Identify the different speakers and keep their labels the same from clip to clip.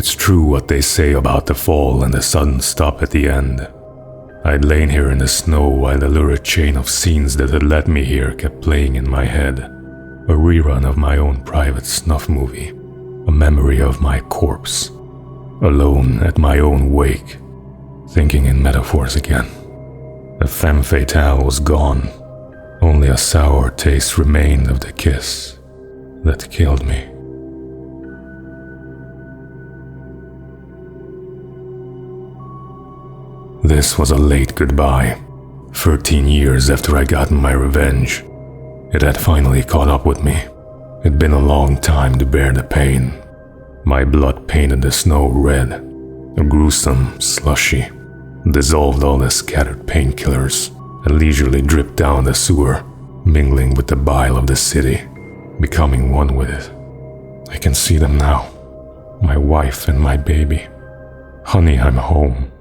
Speaker 1: It's true what they say about the fall and the sudden stop at the end. I'd lain here in the snow while the lurid chain of scenes that had led me here kept playing in my head. A rerun of my own private snuff movie. A memory of my corpse. Alone at my own wake. Thinking in metaphors again. The femme fatale was gone. Only a sour taste remained of the kiss that killed me. This was a late goodbye. 13 years after I'd gotten my revenge. It had finally caught up with me. It'd been a long time to bear the pain. My blood painted the snow red. A gruesome, slushy. Dissolved all the scattered painkillers and leisurely dripped down the sewer, mingling with the bile of the city, becoming one with it. I can see them now. My wife and my baby. Honey, I'm home.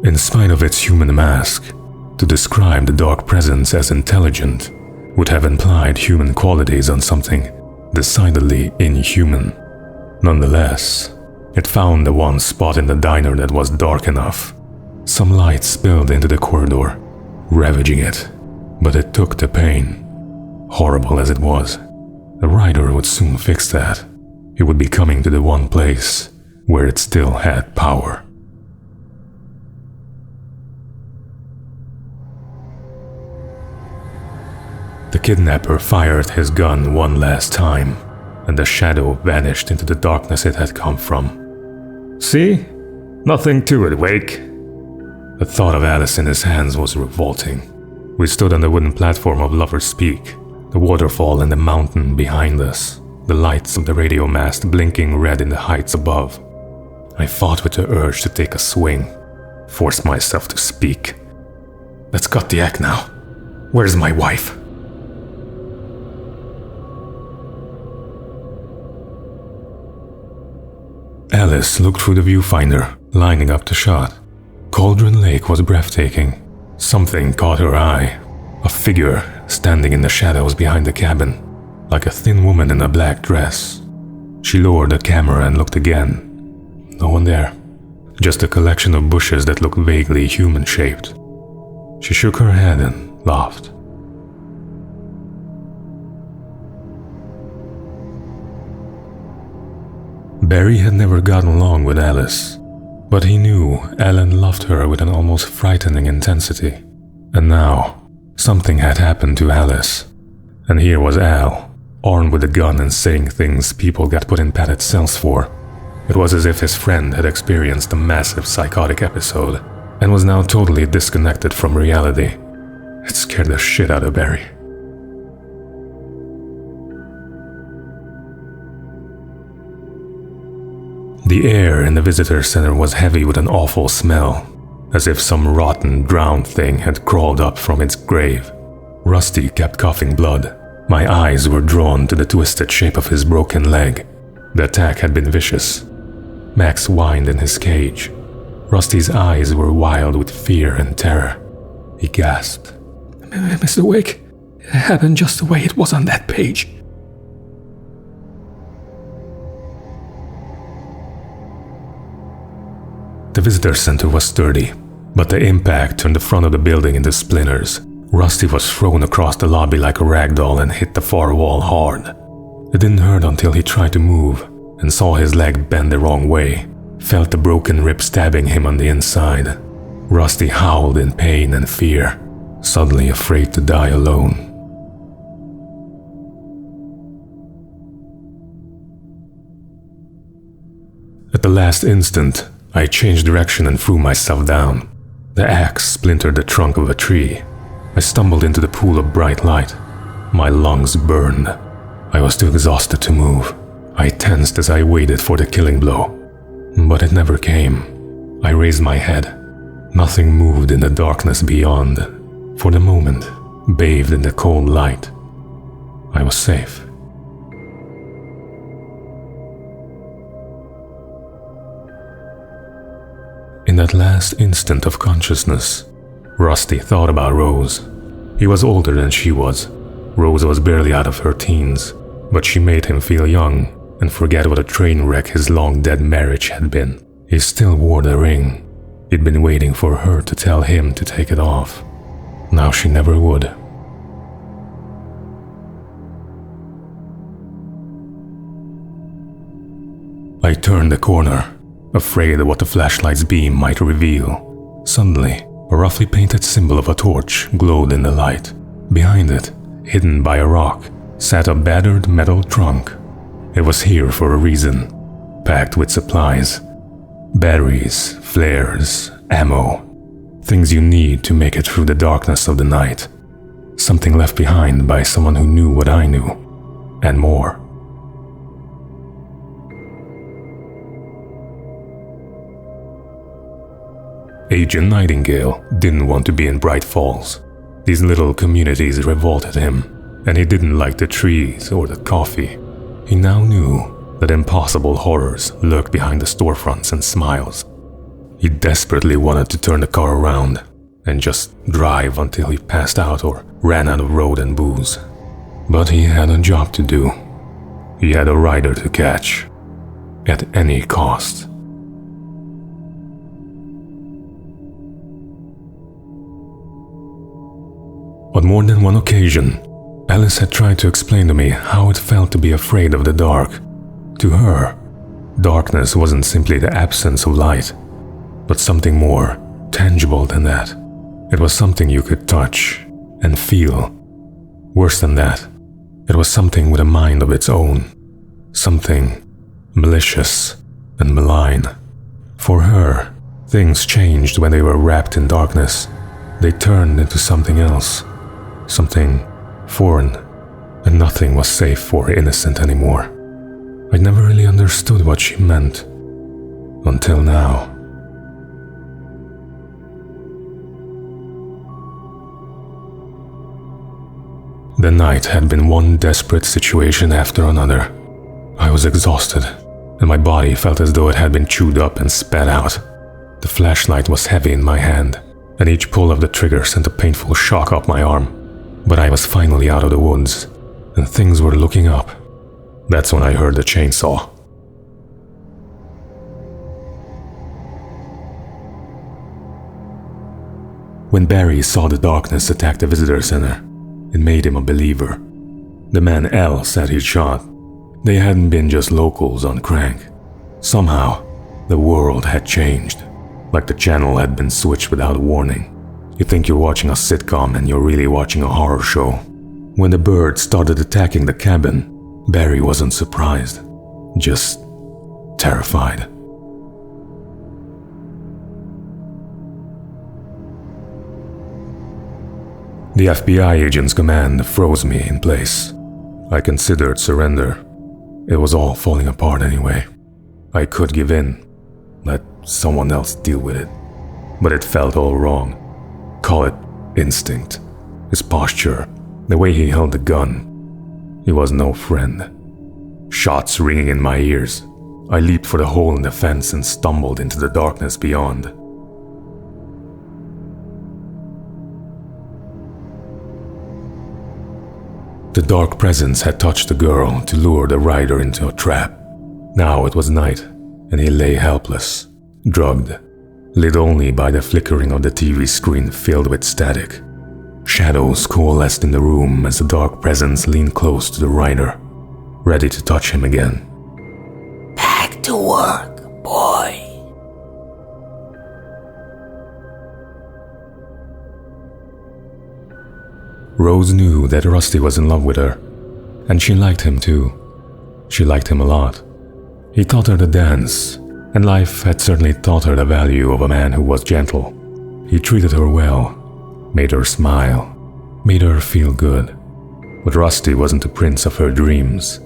Speaker 1: In spite of its human mask, to describe the dark presence as intelligent would have implied human qualities on something decidedly inhuman. Nonetheless, it found the one spot in the diner that was dark enough. Some light spilled into the corridor, ravaging it, but it took the pain. Horrible as it was, the writer would soon fix that. It would be coming to the one place where it still had power. The kidnapper fired his gun one last time, and the shadow vanished into the darkness it had come from. See? Nothing to it, Wake. The thought of Alice in his hands was revolting. We stood on the wooden platform of Lover's Peak, the waterfall and the mountain behind us, the lights of the radio mast blinking red in the heights above. I fought with the urge to take a swing, forced myself to speak. Let's cut the act now. Where's my wife? Alice looked through the viewfinder, lining up the shot. Cauldron Lake was breathtaking. Something caught her eye. A figure standing in the shadows behind the cabin, like a thin woman in a black dress. She lowered the camera and looked again. No one there. Just a collection of bushes that looked vaguely human-shaped. She shook her head and laughed. Barry had never gotten along with Alice, but he knew Ellen loved her with an almost frightening intensity. And now, something had happened to Alice. And here was Al, armed with a gun and saying things people got put in padded cells for. It was as if his friend had experienced a massive psychotic episode and was now totally disconnected from reality. It scared the shit out of Barry. The air in the visitor center was heavy with an awful smell, as if some rotten, drowned thing had crawled up from its grave. Rusty kept coughing blood. My eyes were drawn to the twisted shape of his broken leg. The attack had been vicious. Max whined in his cage. Rusty's eyes were wild with fear and terror. He gasped.
Speaker 2: Mr. Wake, it happened just the way it was on that page.
Speaker 1: The visitor center was sturdy, but the impact turned the front of the building into splinters. Rusty was thrown across the lobby like a rag doll and hit the far wall hard. It didn't hurt until he tried to move and saw his leg bend the wrong way, felt the broken rib stabbing him on the inside. Rusty howled in pain and fear, suddenly afraid to die alone. At the last instant, I changed direction and threw myself down. The axe splintered the trunk of a tree. I stumbled into the pool of bright light. My lungs burned. I was too exhausted to move. I tensed as I waited for the killing blow. But it never came. I raised my head. Nothing moved in the darkness beyond. For the moment, bathed in the cold light, I was safe. In that last instant of consciousness, Rusty thought about Rose. He was older than she was. Rose was barely out of her teens, but she made him feel young and forget what a train wreck his long-dead marriage had been. He still wore the ring. He'd been waiting for her to tell him to take it off. Now she never would. I turned the corner, afraid of what the flashlight's beam might reveal. Suddenly, a roughly painted symbol of a torch glowed in the light. Behind it, hidden by a rock, sat a battered metal trunk. It was here for a reason, packed with supplies. Batteries, flares, ammo. Things you need to make it through the darkness of the night. Something left behind by someone who knew what I knew, and more. Agent Nightingale didn't want to be in Bright Falls. These little communities revolted him, and he didn't like the trees or the coffee. He now knew that impossible horrors lurked behind the storefronts and smiles. He desperately wanted to turn the car around and just drive until he passed out or ran out of road and booze. But he had a job to do. He had a rider to catch, at any cost. On more than one occasion, Alice had tried to explain to me how it felt to be afraid of the dark. To her, darkness wasn't simply the absence of light, but something more tangible than that. It was something you could touch and feel. Worse than that, it was something with a mind of its own. Something malicious and malign. For her, things changed when they were wrapped in darkness. They turned into something else. Something foreign, and nothing was safe or innocent anymore. I never really understood what she meant, until now. The night had been one desperate situation after another. I was exhausted, and my body felt as though it had been chewed up and spat out. The flashlight was heavy in my hand, and each pull of the trigger sent a painful shock up my arm. But I was finally out of the woods, and things were looking up. That's when I heard the chainsaw. When Barry saw the darkness attack the visitor center, it made him a believer. The man L said he'd shot. They hadn't been just locals on crank. Somehow, the world had changed, like the channel had been switched without warning. You think you're watching a sitcom and you're really watching a horror show. When the birds started attacking the cabin, Barry wasn't surprised, just terrified. The FBI agent's command froze me in place. I considered surrender. It was all falling apart anyway. I could give in, let someone else deal with it. But it felt all wrong. Call it instinct. His posture, the way he held the gun. He was no friend. Shots ringing in my ears. I leaped for the hole in the fence and stumbled into the darkness beyond. The dark presence had touched the girl to lure the rider into a trap. Now it was night, and he lay helpless, drugged, lit only by the flickering of the TV screen filled with static. Shadows coalesced in the room as the dark presence leaned close to the rider, ready to touch him again.
Speaker 3: Back to work, boy.
Speaker 1: Rose knew that Rusty was in love with her, and she liked him too. She liked him a lot. He taught her to dance, and life had certainly taught her the value of a man who was gentle. He treated her well, made her smile, made her feel good. But Rusty wasn't the prince of her dreams,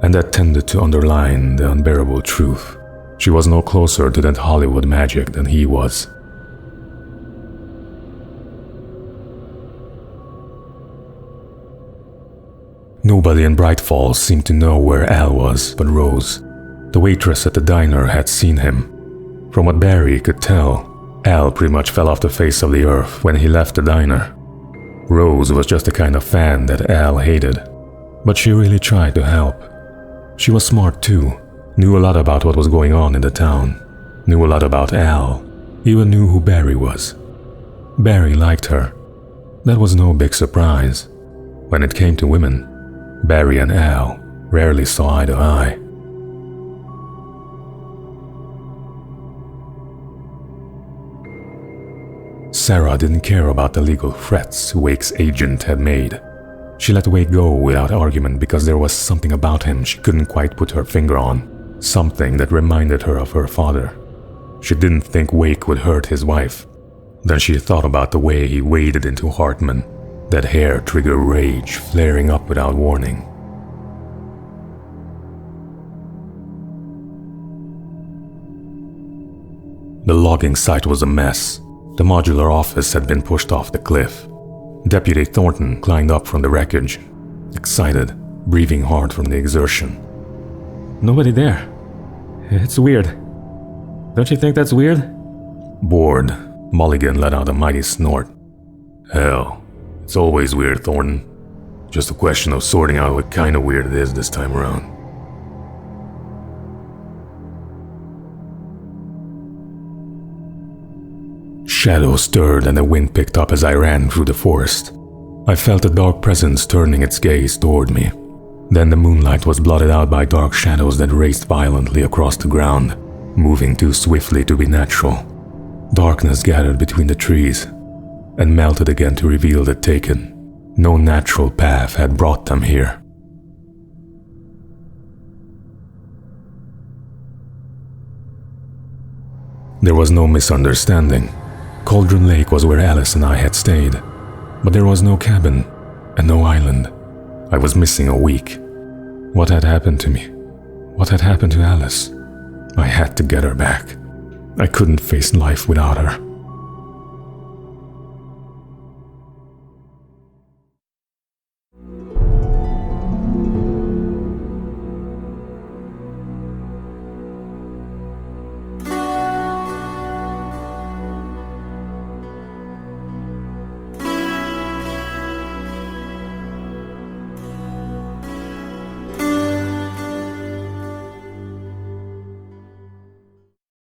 Speaker 1: and that tended to underline the unbearable truth. She was no closer to that Hollywood magic than he was. Nobody in Bright Falls seemed to know where Al was but Rose. The waitress at the diner had seen him. From what Barry could tell, Al pretty much fell off the face of the earth when he left the diner. Rose was just the kind of fan that Al hated, but she really tried to help. She was smart too, knew a lot about what was going on in the town, knew a lot about Al, even knew who Barry was. Barry liked her. That was no big surprise. When it came to women, Barry and Al rarely saw eye to eye. Sarah didn't care about the legal threats Wake's agent had made. She let Wake go without argument because there was something about him she couldn't quite put her finger on, something that reminded her of her father. She didn't think Wake would hurt his wife. Then she thought about the way he waded into Hartman, that hair-trigger rage flaring up without warning. The logging site was a mess. The modular office had been pushed off the cliff. Deputy Thornton climbed up from the wreckage, excited, breathing hard from the exertion.
Speaker 2: Nobody there. It's weird. Don't you think that's weird?
Speaker 1: Bored, Mulligan let out a mighty snort. Hell, it's always weird, Thornton. Just a question of sorting out what kind of weird it is this time around. Shadows stirred and the wind picked up as I ran through the forest. I felt a dark presence turning its gaze toward me. Then the moonlight was blotted out by dark shadows that raced violently across the ground, moving too swiftly to be natural. Darkness gathered between the trees and melted again to reveal the taken. No natural path had brought them here. There was no misunderstanding. Cauldron Lake was where Alice and I had stayed, but there was no cabin and no island. I was missing a week. What had happened to me? What had happened to Alice? I had to get her back. I couldn't face life without her.